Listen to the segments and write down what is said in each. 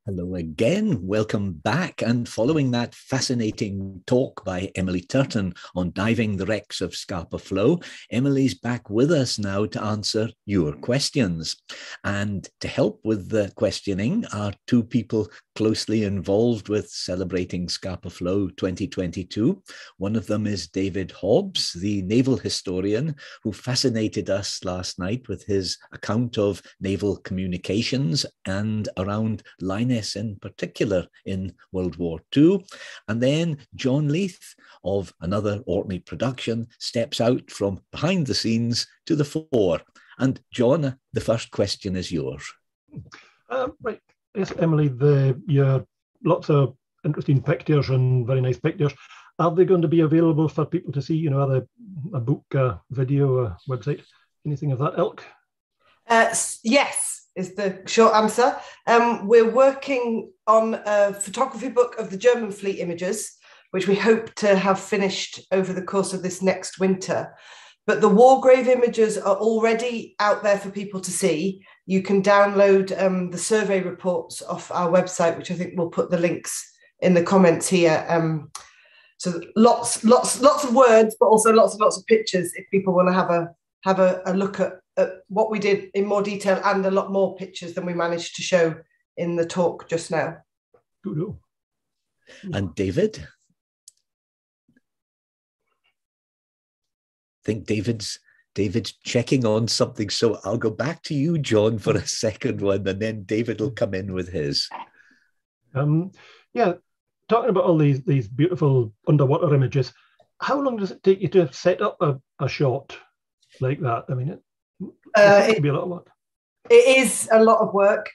Hello again, welcome back. And following that fascinating talk by Emily Turton on diving the wrecks of Scapa Flow, Emily's back with us now to answer your questions. And to help with the questioning are two people closely involved with celebrating Scapa Flow 2022. One of them is David Hobbs, the naval historian who fascinated us last night with his account of naval communications and around line in particular in World War II. And then John Leith of Another Orkney Production steps out from behind the scenes to the fore. And John, the first question is yours. Right. Yes, Emily, your lots of interesting pictures and very nice pictures. Are they going to be available for people to see? You know, are they a book, a video, a website, anything of that ilk? Yes. Is the short answer. We're working on a photography book of the German fleet images, which we hope to have finished over the course of this next winter. But the war grave images are already out there for people to see. You can download the survey reports off our website, which I think we'll put the links in the comments here. So lots of words, but also lots of pictures if people want to have a look at what we did in more detail and a lot more pictures than we managed to show in the talk just now. And David? I think David's checking on something, so I'll go back to you, John, for a second one, and then David will come in with his. Yeah, talking about all these beautiful underwater images, how long does it take you to set up a shot like that? I mean, it could be a lot of work. It is a lot of work.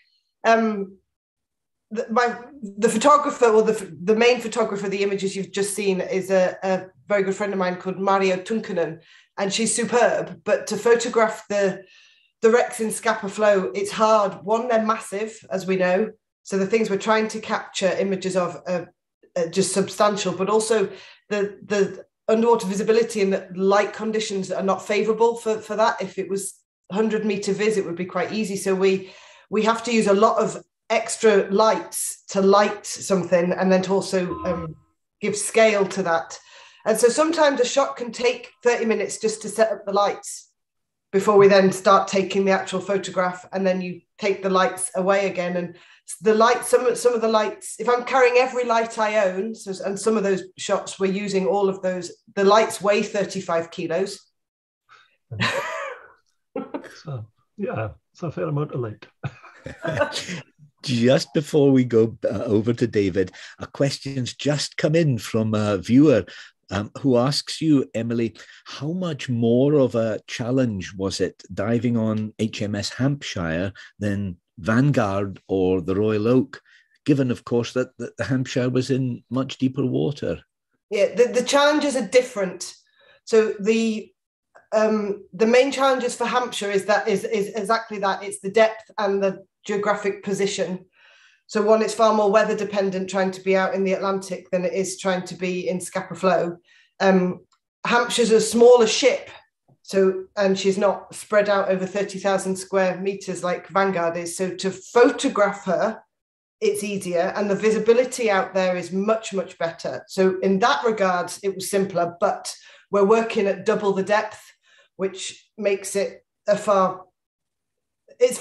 The photographer, or the main photographer of the images you've just seen, is a very good friend of mine called Mario Tunkanen, and she's superb. But to photograph the wrecks in Scapa Flow, it's hard. One, they're massive, as we know, so the things we're trying to capture images of are just substantial, but also the underwater visibility and the light conditions are not favourable for that. If it was 100-metre vis, it would be quite easy. So we have to use a lot of extra lights to light something, and then to also give scale to that. And so sometimes a shot can take 30 minutes just to set up the lights before we then start taking the actual photograph, and then you take the lights away again. And the lights, some of the lights, if I'm carrying every light I own, and some of those shots we're using all of those, the lights weigh 35 kilos. So, yeah, it's a fair amount of light. Just before we go over to David, a question's just come in from a viewer who asks you, Emily, how much more of a challenge was it diving on HMS Hampshire than Vanguard or the Royal Oak, given, of course, that the Hampshire was in much deeper water? Yeah, the challenges are different. So the main challenges for Hampshire is exactly that. It's the depth and the geographic position. So one, it's far more weather dependent trying to be out in the Atlantic than it is trying to be in Scapa Flow. Hampshire's a smaller ship, and she's not spread out over 30,000 square meters like Vanguard is. So to photograph her, it's easier, and the visibility out there is much, much better. So in that regard, it was simpler, but we're working at double the depth, which makes it far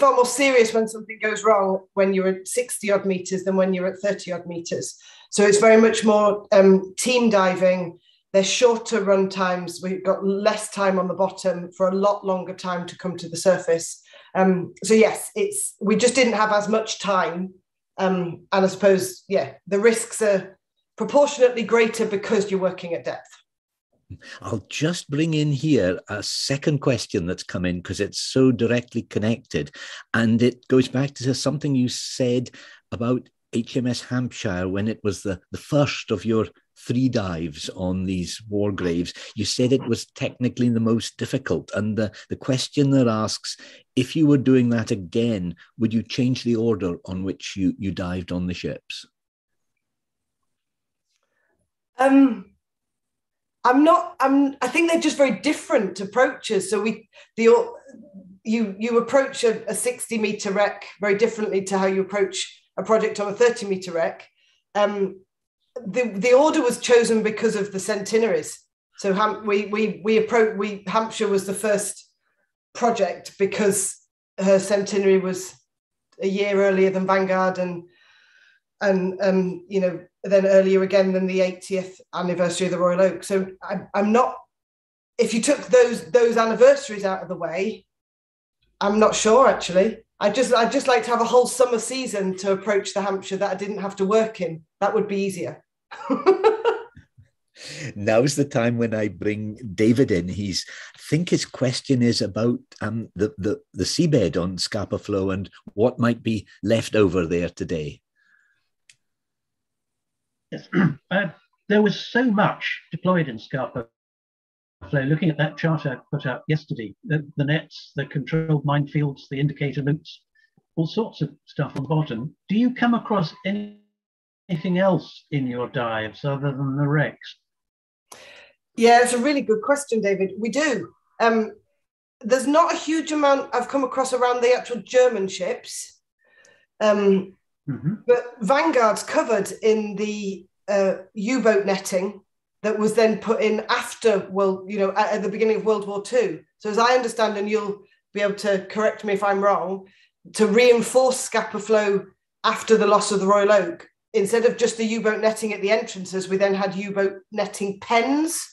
more serious when something goes wrong when you're at 60 odd meters than when you're at 30 odd meters. So it's very much more team diving. They're shorter run times. We've got less time on the bottom for a lot longer time to come to the surface. So yes, we just didn't have as much time. And I suppose, the risks are proportionately greater because you're working at depth. I'll just bring in here a second question that's come in because it's so directly connected. And it goes back to something you said about HMS Hampshire when it was the first of your 3 dives on these war graves. You said it was technically the most difficult. And the questioner asks, if you were doing that again, would you change the order on which you dived on the ships? I think they're just very different approaches. So you approach a 60-meter wreck very differently to how you approach a project on a 30-metre wreck. The order was chosen because of the centenaries. So Hampshire was the first project because her centenary was a year earlier than Vanguard, and then earlier again than the 80th anniversary of the Royal Oak. So I'm not. If you took those anniversaries out of the way, I'm not sure actually. I'd just like to have a whole summer season to approach the Hampshire that I didn't have to work in. That would be easier. Now's the time when I bring David in. I think his question is about the seabed on Scapa Flow and what might be left over there today. Yes, there was so much deployed in Scapa Flow. Looking at that chart I put out yesterday, the nets, the controlled minefields, the indicator loops, all sorts of stuff on the bottom. Do you come across anything else in your dives other than the wrecks? Yeah, it's a really good question, David. We do. There's not a huge amount I've come across around the actual German ships, but Vanguard's covered in the U-boat netting that was then put in after, at the beginning of World War II. So as I understand, and you'll be able to correct me if I'm wrong, to reinforce Scapa Flow after the loss of the Royal Oak, instead of just the U-boat netting at the entrances, we then had U-boat netting pens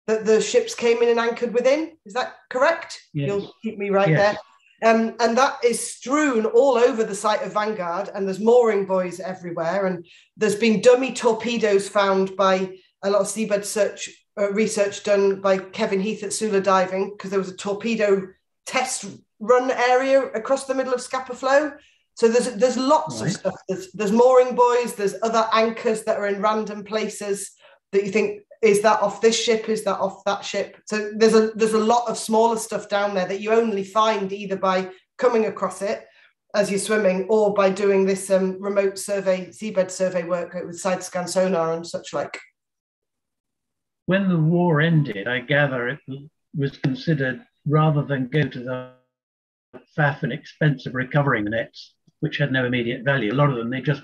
that the ships came in and anchored within. Is that correct? Yes. You'll keep me right there. And that is strewn all over the site of Vanguard, and there's mooring buoys everywhere. And there's been dummy torpedoes found by a lot of seabed research done by Kevin Heath at Sula Diving, because there was a torpedo test run area across the middle of Scapa Flow. So there's lots of stuff. There's mooring buoys, there's other anchors that are in random places that you think, is that off this ship? Is that off that ship? So there's a lot of smaller stuff down there that you only find either by coming across it as you're swimming or by doing this remote survey, seabed survey work with side scan sonar and such like. When the war ended, I gather it was considered, rather than go to the faff and expense of recovering the nets, which had no immediate value, a lot of them, they just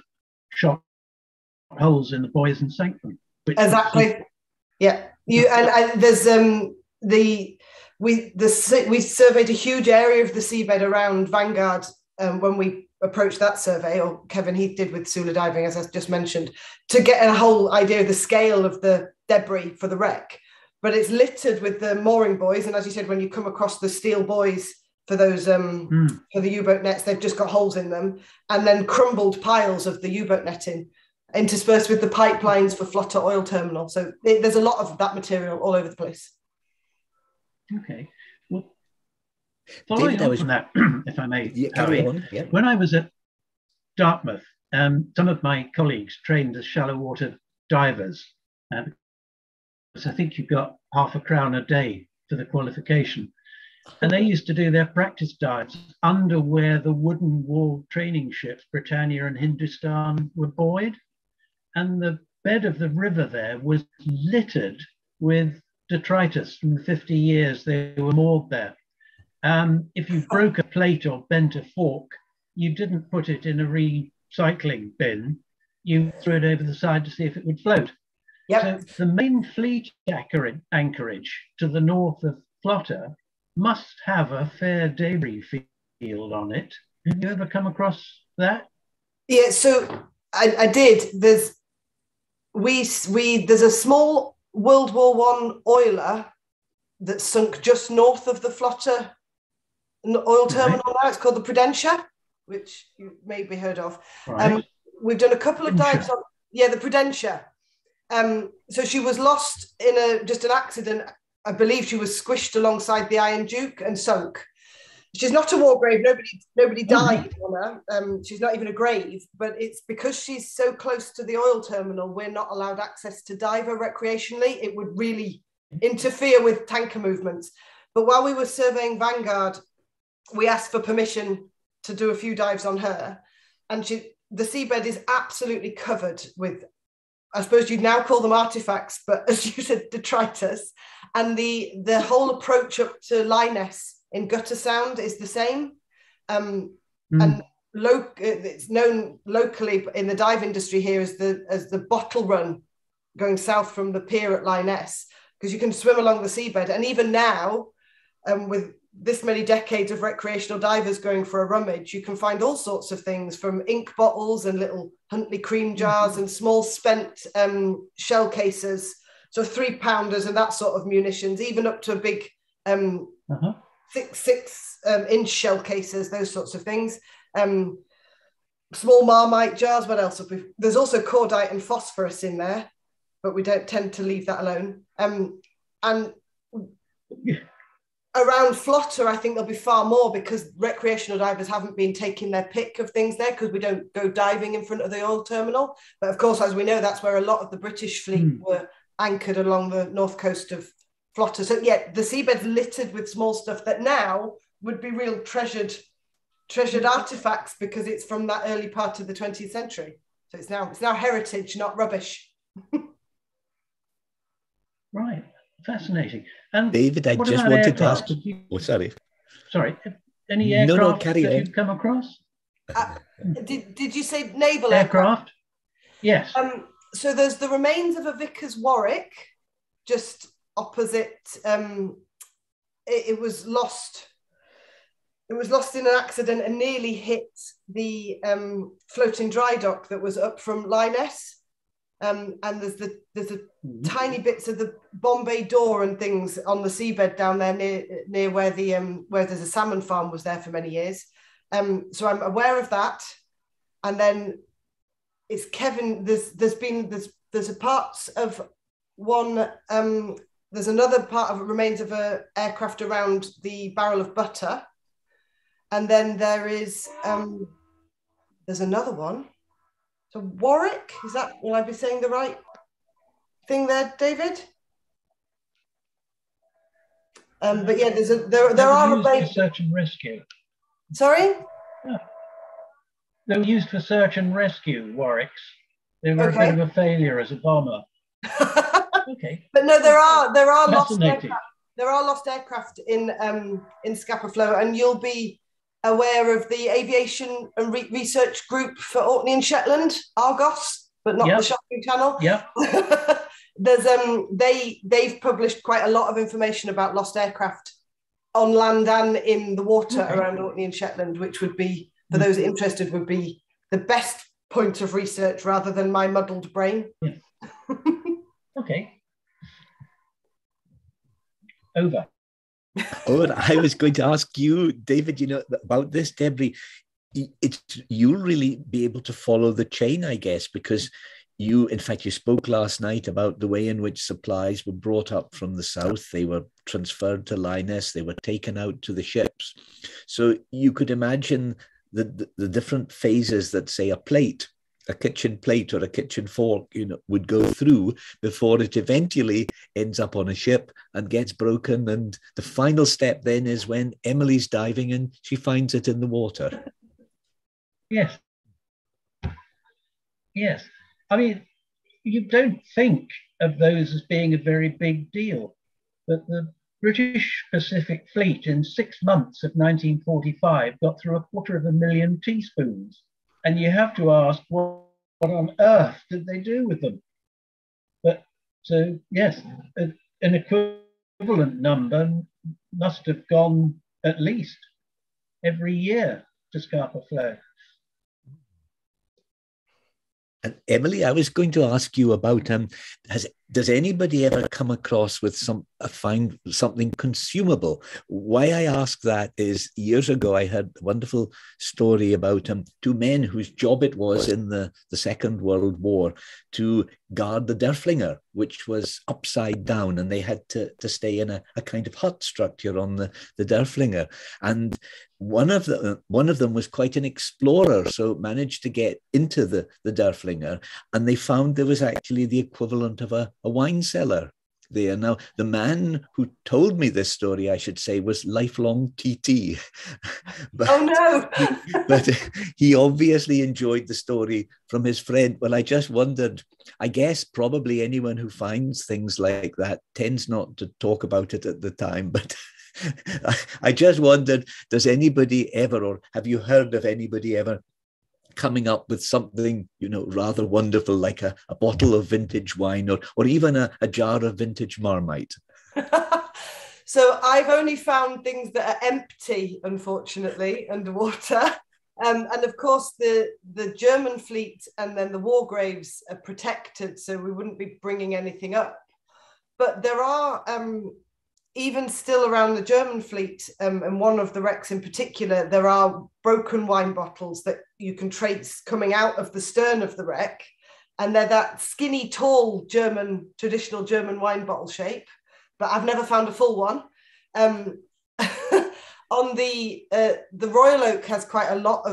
shot holes in the buoys and sank them. Exactly. Yeah. There's we surveyed a huge area of the seabed around Vanguard when we approached that survey, or Kevin Heath did with Sula Diving, as I just mentioned, to get a whole idea of the scale of the debris for the wreck. But it's littered with the mooring buoys, and as you said, when you come across the steel buoys for those for the U-boat nets, they've just got holes in them, and then crumbled piles of the U-boat netting interspersed with the pipelines for Flotter Oil Terminal. So there's a lot of that material all over the place. Okay. Well, following on from that, if I may, Harry, when I was at Dartmouth, some of my colleagues trained as shallow water divers. So I think you got £0.50 a day for the qualification. And they used to do their practice dives under where the wooden wall training ships, Britannia and Hindustan, were buoyed. And the bed of the river there was littered with detritus from the 50 years they were moored there. If you broke a plate or bent a fork, you didn't put it in a recycling bin. You threw it over the side to see if it would float. Yep. So the main fleet anchorage to the north of Flotter must have a fair debris field on it. Have you ever come across that? Yeah, so I did. There's a small World War I oiler that sunk just north of the Flotter oil terminal now. It's called the Prudentia, which you maybe heard of. Right. We've done a couple of dives on, the Prudentia. So she was lost in just an accident. I believe she was squished alongside the Iron Duke and sunk. She's not a war grave. Nobody died on her. She's not even a grave, but it's because she's so close to the oil terminal, we're not allowed access to dive her recreationally. It would really interfere with tanker movements. But while we were surveying Vanguard, we asked for permission to do a few dives on her. And the seabed is absolutely covered with, I suppose you'd now call them artifacts, but as you said, detritus. And the whole approach up to Lynness in Gutter Sound is the same. And it's known locally in the dive industry here as the bottle run, going south from the pier at Lyoness, because you can swim along the seabed. And even now, with this many decades of recreational divers going for a rummage, you can find all sorts of things, from ink bottles and little Huntley cream jars and small spent shell cases, so 3-pounders and that sort of munitions, even up to a big 6-inch shell cases, those sorts of things. Small Marmite jars. What else? There's also cordite and phosphorus in there, but we don't tend to leave that alone. And around Flotter, I think there'll be far more, because recreational divers haven't been taking their pick of things there, because we don't go diving in front of the oil terminal. But of course, as we know, that's where a lot of the British fleet were anchored along the north coast of Flotter. So yeah, the seabed's littered with small stuff that now would be real treasured artifacts, because it's from that early part of the 20th century. So it's now heritage, not rubbish. Right, fascinating. And David, I just wanted to ask you. Oh, sorry. Sorry, any aircraft that you've come across? Did you say naval aircraft? Yes. So there's the remains of a Vickers Warwick, just opposite. It was lost. It was lost in an accident and nearly hit the floating dry dock that was up from Lyoness. And there's a tiny bits of the Bombay door and things on the seabed down there near where where there's a salmon farm was there for many years. So I'm aware of that. And then it's Kevin. There's a parts of one. There's another part of remains of a aircraft around the Barrel of Butter, and then there's another one. So Warwick, will I be saying the right thing there, David? But yeah, there are used for search and rescue. Sorry? Yeah. They were used for search and rescue, Warwicks. They were a bit of a failure as a bomber. Okay. But no, there are lost aircraft. There are lost aircraft in Scapa Flow, and you'll be aware of the Aviation and Research Group for Orkney and Shetland, Argos, but not the Shopping Channel. Yeah. There's they've published quite a lot of information about lost aircraft on land and in the water around Orkney and Shetland, which would be, for those interested, would be the best point of research rather than my muddled brain. Yeah. Okay. Over. Oh, I was going to ask you, David, about this, Debbie. You'll really be able to follow the chain, I guess, because you spoke last night about the way in which supplies were brought up from the south. They were transferred to Lyoness. They were taken out to the ships. So you could imagine the different phases that, say, a kitchen plate or a kitchen fork, would go through before it eventually ends up on a ship and gets broken. And the final step then is when Emily's diving and she finds it in the water. Yes. Yes. I mean, you don't think of those as being a very big deal, but the British Pacific Fleet in 6 months of 1945 got through 250,000 teaspoons. And you have to ask, what on earth did they do with them? But so, yes, an equivalent number must have gone at least every year to Scapa Flow. And Emily, I was going to ask you about, does anybody ever come across with find something consumable? Why I ask that is, years ago, I heard a wonderful story about two men whose job it was in the Second World War to guard the Derflinger, which was upside down, and they had to stay in a kind of hut structure on the Derflinger. And one of them was quite an explorer, so managed to get into the Derflinger, and they found there was actually the equivalent of a wine cellar there. Now, the man who told me this story, I should say, was lifelong TT. But, oh, no! But he obviously enjoyed the story from his friend. Well, I just wondered, I guess probably anyone who finds things like that tends not to talk about it at the time, but I just wondered, does anybody ever, or have you heard of anybody ever coming up with something, rather wonderful, like a bottle of vintage wine, or even a jar of vintage Marmite? So I've only found things that are empty, unfortunately, underwater. And of course, the German fleet and then the war graves are protected, so we wouldn't be bringing anything up. But there are, even still around the German fleet, and one of the wrecks in particular, there are broken wine bottles that you can trace coming out of the stern of the wreck. And they're that skinny, tall traditional German wine bottle shape. But I've never found a full one. On the Royal Oak has quite a lot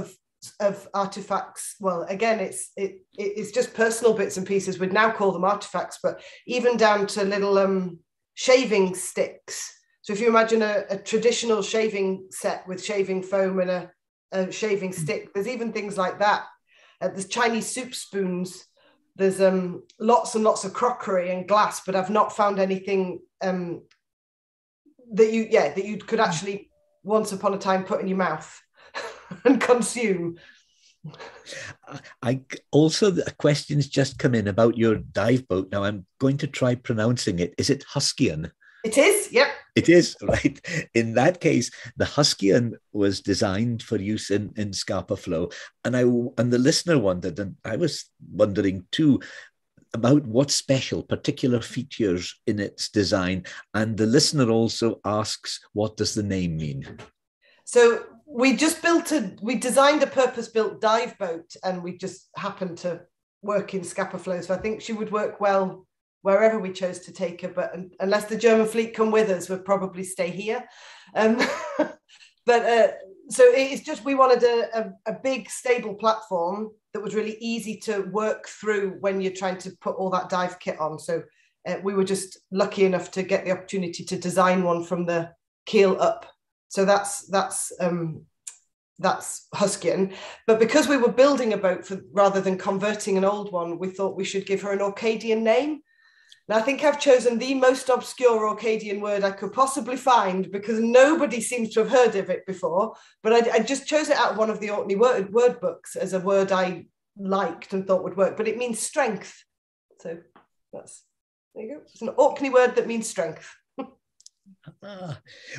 of artifacts. Well, again, it's just personal bits and pieces. We'd now call them artifacts, but even down to little shaving sticks. So if you imagine a traditional shaving set with shaving foam and a shaving stick, there's even things like that. There's Chinese soup spoons. There's lots and lots of crockery and glass, but I've not found anything that you could actually once upon a time put in your mouth and consume. I also, the questions just come in about your dive boat. Now I'm going to try pronouncing it. Is it Huskian? It is, yep. It is, right. In that case, the Huskian was designed for use in Scapa Flow. And the listener wondered, and I was wondering too, about what special particular features in its design. And the listener also asks, what does the name mean? So we designed a purpose-built dive boat, and we just happened to work in Scapa Flow. So I think she would work well wherever we chose to take her, but unless the German fleet come with us, we'll probably stay here. So it's just, we wanted a big stable platform that was really easy to work through when you're trying to put all that dive kit on. So we were just lucky enough to get the opportunity to design one from the keel up. So that's Huskian. But because we were building a boat rather than converting an old one, we thought we should give her an Orcadian name. Now, I think I've chosen the most obscure Orcadian word I could possibly find, because nobody seems to have heard of it before. But I just chose it out of one of the Orkney word books as a word I liked and thought would work. But it means strength. So there you go. It's an Orkney word that means strength.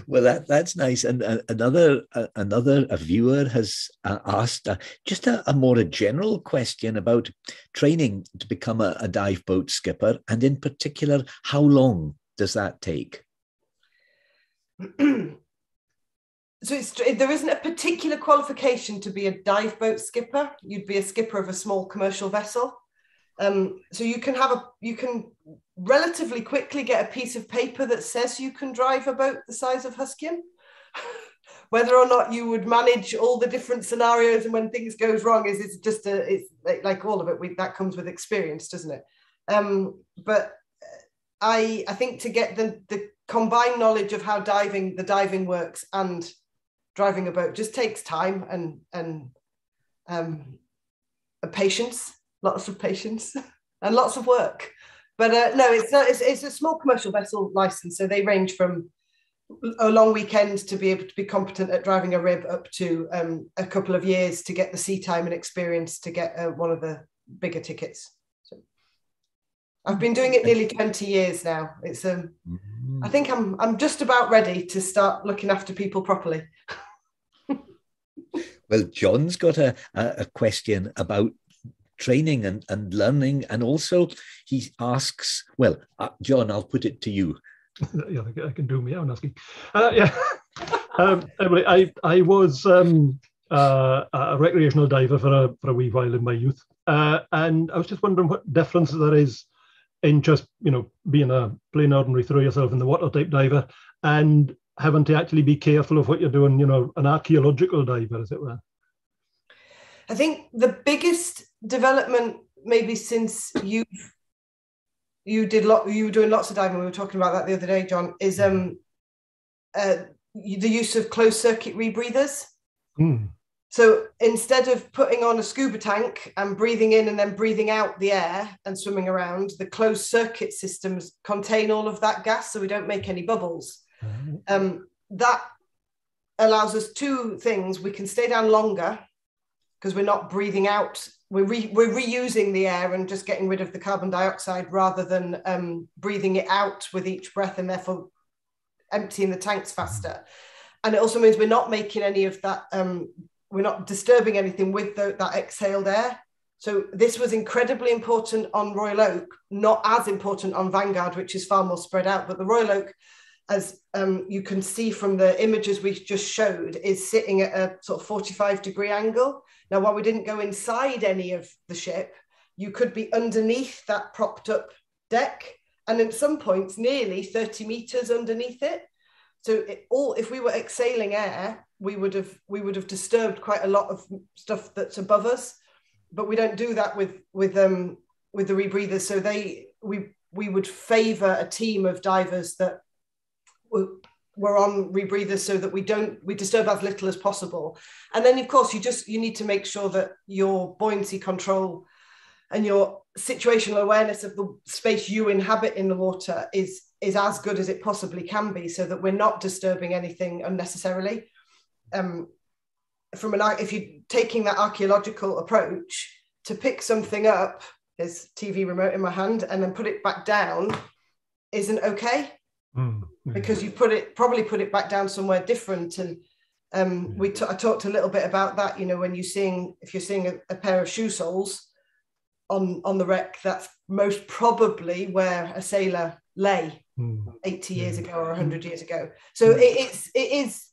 Well, that's nice. And another viewer has asked just a more general question about training to become a dive boat skipper, and in particular, how long does that take? So there isn't a particular qualification to be a dive boat skipper. You'd be a skipper of a small commercial vessel. So you can relatively quickly get a piece of paper that says you can drive a boat the size of Huskian. Whether or not you would manage all the different scenarios and when things goes wrong it's like all of it. That comes with experience, doesn't it? But I think to get the combined knowledge of how the diving works and driving a boat just takes time and patience. Lots of patience and lots of work. But no, it's a small commercial vessel license. So they range from a long weekend to be able to be competent at driving a rib up to a couple of years to get the sea time and experience to get one of the bigger tickets. So I've been doing it nearly 20 years now. It's I think I'm just about ready to start looking after people properly. Well, John's got a question about training and learning, and also he asks, well, John, I'll put it to you. Yeah, I can do me. I'm asking. Emily, I was a recreational diver for a wee while in my youth, and I was just wondering what difference there is in just being a plain ordinary throw yourself in the water type diver and having to actually be careful of what you're doing. An archaeological diver, as it were. I think the biggest development, maybe since you were doing lots of diving, we were talking about that the other day, John, is the use of closed circuit rebreathers. So instead of putting on a scuba tank and breathing in and then breathing out the air and swimming around, the closed circuit systems contain all of that gas, so we don't make any bubbles. that allows us two things. We can stay down longer because we're not breathing out. We're reusing the air and just getting rid of the carbon dioxide rather than breathing it out with each breath and therefore emptying the tanks faster. And it also means we're not making any of that, we're not disturbing anything with that exhaled air. So this was incredibly important on Royal Oak, not as important on Vanguard, which is far more spread out. But the Royal Oak, as you can see from the images we just showed, is sitting at a sort of 45-degree angle. Now, while we didn't go inside any of the ship, you could be underneath that propped up deck, and at some points nearly 30 meters underneath it. So if we were exhaling air, we would have disturbed quite a lot of stuff that's above us. But we don't do that with the rebreathers. So we would favour a team of divers that were on rebreathers so that we disturb as little as possible. And then of course you need to make sure that your buoyancy control and your situational awareness of the space you inhabit in the water is as good as it possibly can be, so that we're not disturbing anything unnecessarily. If you're taking that archaeological approach, to pick something up, there's TV remote in my hand, and then put it back down isn't okay. Because you probably put it back down somewhere different. And I talked a little bit about that. When if you're seeing a pair of shoe soles on the wreck, that's most probably where a sailor lay 80 years ago or 100 years ago. So it's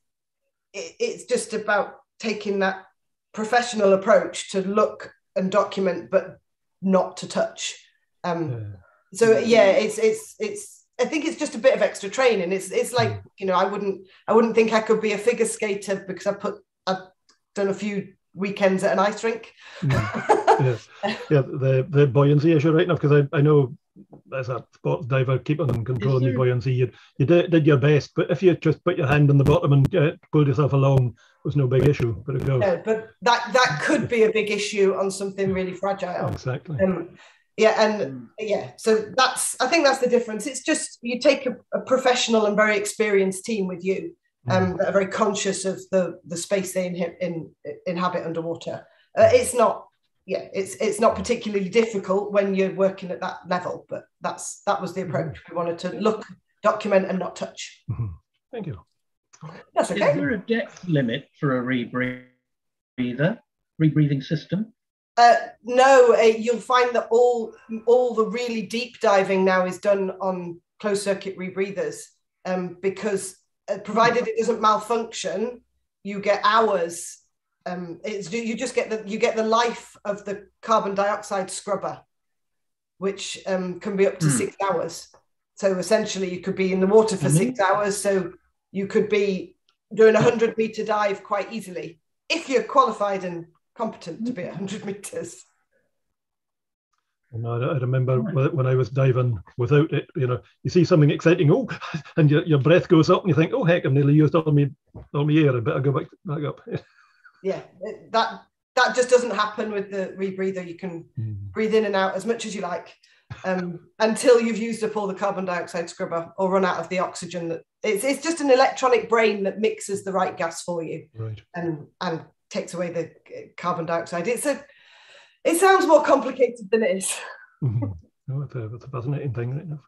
just about taking that professional approach to look and document, but not to touch. So it's I think it's just a bit of extra training. It's like, I wouldn't think I could be a figure skater because I've done a few weekends at an ice rink. The buoyancy issue right now, because I know as a sports diver, keeping and controlling your buoyancy, you did your best, but if you just put your hand on the bottom and pulled yourself along, it was no big issue. But but that could be a big issue on something really fragile. Exactly. So I think that's the difference. It's just you take a professional and very experienced team with you that are very conscious of the space they inhabit underwater. It's not particularly difficult when you're working at that level, but that was the approach. We wanted to look, document, and not touch. Thank you. That's okay. Is there a depth limit for a rebreathing system? No, you'll find that all the really deep diving now is done on closed circuit rebreathers, because provided it doesn't malfunction, you get hours. You get the life of the carbon dioxide scrubber, which can be up to 6 hours. So essentially, you could be in the water for 6 hours. So you could be doing a 100-meter dive quite easily if you're qualified and competent to be at 100 meters. I remember when I was diving without it, you see something exciting, and your breath goes up and you think, oh heck, I've nearly used all my air, I better go back up. Yeah, that just doesn't happen with the rebreather. You can breathe in and out as much as you like until you've used up all the carbon dioxide scrubber or run out of the oxygen. It's just an electronic brain that mixes the right gas for you, right, and takes away the carbon dioxide. It sounds more complicated than it is. That's a fascinating thing right now.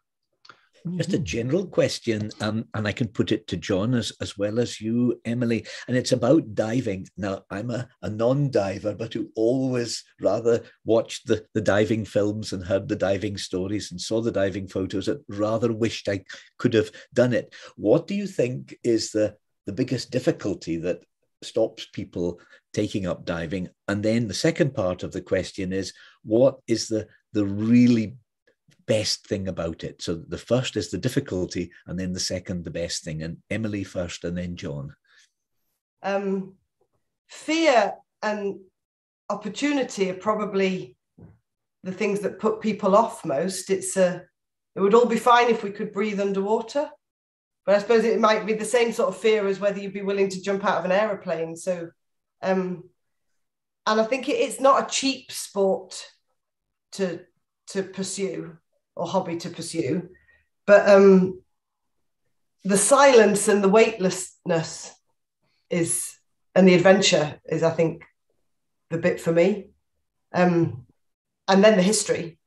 Just a general question, and I can put it to John as well as you, Emily, and it's about diving. Now, I'm a non-diver, but who always rather watched the diving films and heard the diving stories and saw the diving photos and rather wished I could have done it. What do you think is the biggest difficulty that stops people taking up diving? And then the second part of the question is, what is the really best thing about it? So the first is the difficulty, and then the second, the best thing. And Emily first, and then John. Fear and opportunity are probably the things that put people off most. It would all be fine if we could breathe underwater, but I suppose it might be the same sort of fear as whether you'd be willing to jump out of an aeroplane. So, and I think it's not a cheap sport to pursue, or hobby to pursue, but the silence and the weightlessness and the adventure is, I think, the bit for me. And then the history,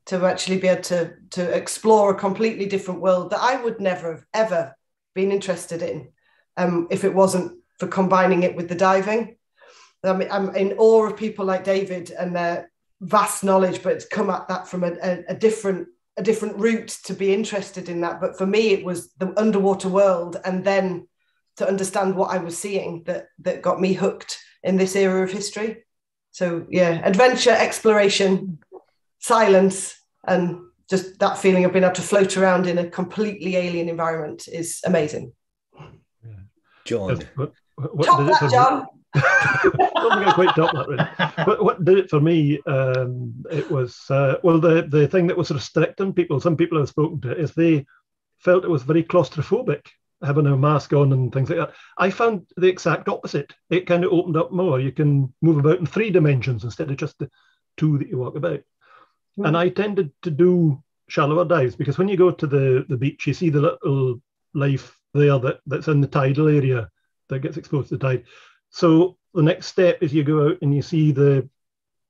to actually be able to explore a completely different world that I would never have ever been interested in if it wasn't for combining it with the diving. I mean, I'm in awe of people like David and their vast knowledge, but it's come at that from a different route to be interested in that. But for me, it was the underwater world, and then to understand what I was seeing that got me hooked in this era of history. So yeah, adventure, exploration, silence, and just that feeling of being able to float around in a completely alien environment is amazing. John. Top that, John. I don't think I quite top that, really. But what did it for me, it was, the thing that was restricting people, some people I've spoken to, is they felt it was very claustrophobic, having a mask on and things like that. I found the exact opposite. It kind of opened up more. You can move about in 3 dimensions instead of just the 2 that you walk about. Mm. And I tended to do shallower dives, because when you go to the beach, you see the little life there that's in the tidal area that gets exposed to the tide. So the next step is you go out and you see the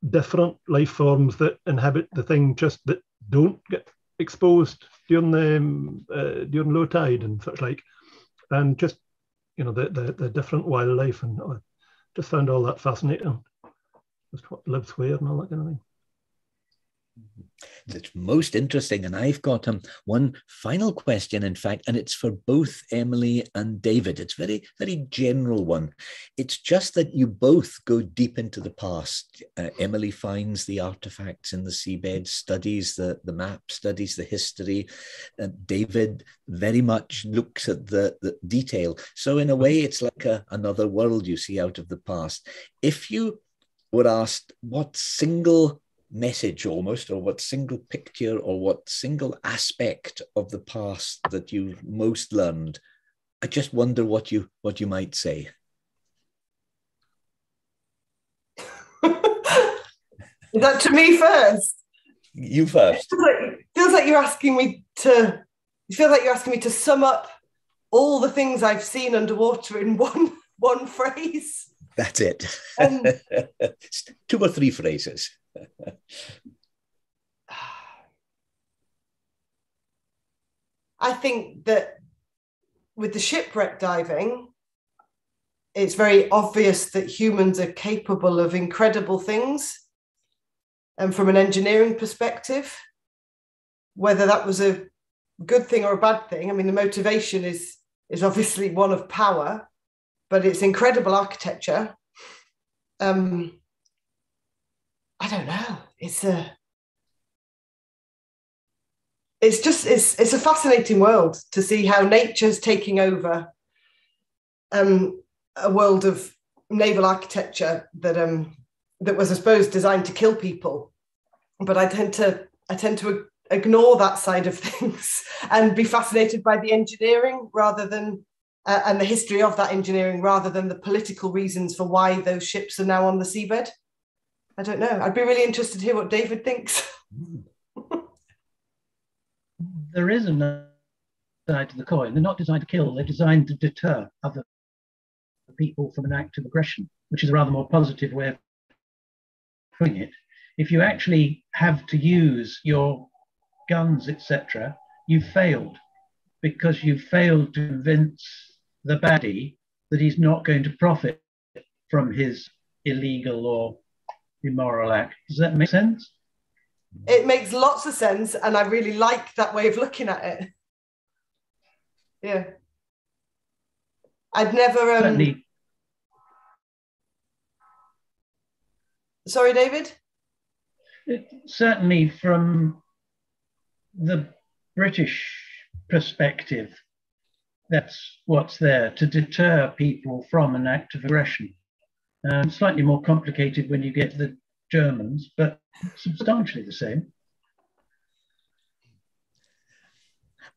different life forms that inhabit the thing, just that don't get exposed during low tide and such like, and just, you know, the different wildlife, and I just found all that fascinating. Just what lives where and all that kind of thing. It's most interesting, and I've got one final question, in fact, and it's for both Emily and David. It's very, very general one. It's just that you both go deep into the past. Emily finds the artifacts in the seabed, studies the map, studies the history. David very much looks at the detail. So in a way, it's like another world you see out of the past. If you were asked what single message almost, or what single picture, or what single aspect of the past that you most learned, I just wonder what you might say. Is that to me first? You first. It feels like you're asking me to. You feel like you're asking me to sum up all the things I've seen underwater in one phrase. That's it. 2 or 3 phrases. I think that with the shipwreck diving, it's very obvious that humans are capable of incredible things, and from an engineering perspective, whether that was a good thing or a bad thing. I mean, the motivation is obviously one of power, but it's incredible architecture. I don't know. It's a fascinating world to see how nature's taking over a world of naval architecture that was, I suppose, designed to kill people. But I tend to ignore that side of things and be fascinated by the engineering rather than and the history of that engineering rather than the political reasons for why those ships are now on the seabed. I don't know. I'd be really interested to hear what David thinks. There is another side to the coin. They're not designed to kill. They're designed to deter other people from an act of aggression, which is a rather more positive way of putting it. If you actually have to use your guns, etc., you've failed, because you've failed to convince the baddie that he's not going to profit from his illegal or immoral act. Does that make sense? It makes lots of sense, and I really like that way of looking at it. Yeah. I'd never... Certainly. Sorry, David? Certainly from the British perspective, that's what's there, to deter people from an act of aggression. Slightly more complicated when you get the Germans, but substantially the same.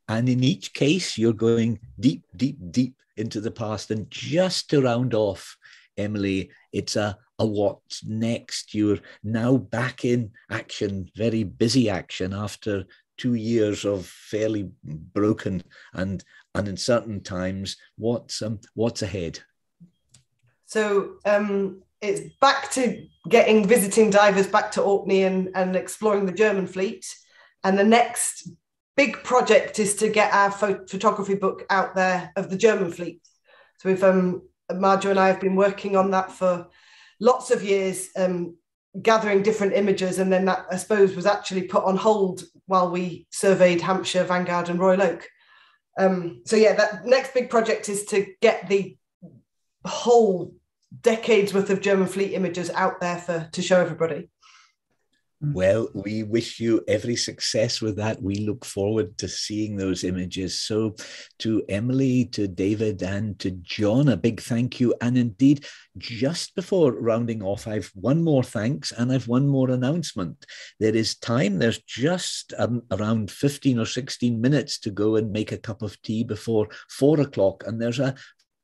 And in each case, you're going deep, deep, deep into the past. And just to round off, Emily, it's a what's next. You're now back in action, very busy action after 2 years of fairly broken and uncertain times. What's ahead? So it's back to getting visiting divers back to Orkney and exploring the German fleet. And the next big project is to get our photography book out there of the German fleet. So we've Marjo and I have been working on that for lots of years, gathering different images, and then that, I suppose, was actually put on hold while we surveyed Hampshire, Vanguard and Royal Oak. So yeah, that next big project is to get the whole decades worth of German fleet images out there to show everybody. Well, we wish you every success with that. We look forward to seeing those images. So to Emily, to David and to John, a big thank you. And indeed, just before rounding off, I've one more thanks and I've one more announcement. There is time. There's just around 15 or 16 minutes to go and make a cup of tea before 4 o'clock. And there's a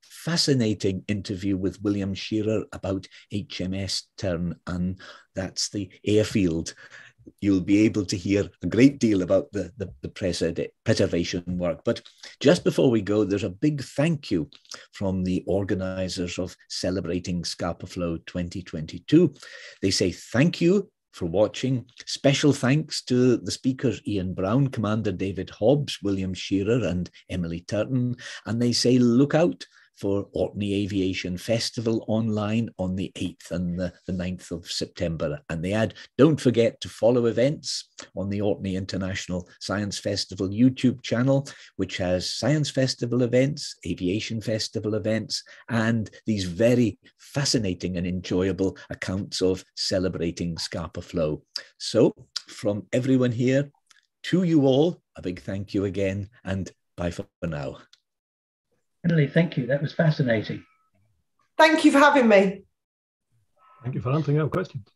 fascinating interview with William Shearer about HMS Tern, and that's the airfield. You'll be able to hear a great deal about the preservation work. But just before we go, there's a big thank you from the organisers of Celebrating Scapa Flow 2022. They say thank you for watching. Special thanks to the speakers Ian Brown, Commander David Hobbs, William Shearer and Emily Turton. And they say look out for Orkney Aviation Festival online on the 8th and the 9th of September. And they add, don't forget to follow events on the Orkney International Science Festival YouTube channel, which has Science Festival events, Aviation Festival events, and these very fascinating and enjoyable accounts of celebrating Scapa Flow. So from everyone here, to you all, a big thank you again, and bye for now. Emily, thank you. That was fascinating. Thank you for having me. Thank you for answering our questions.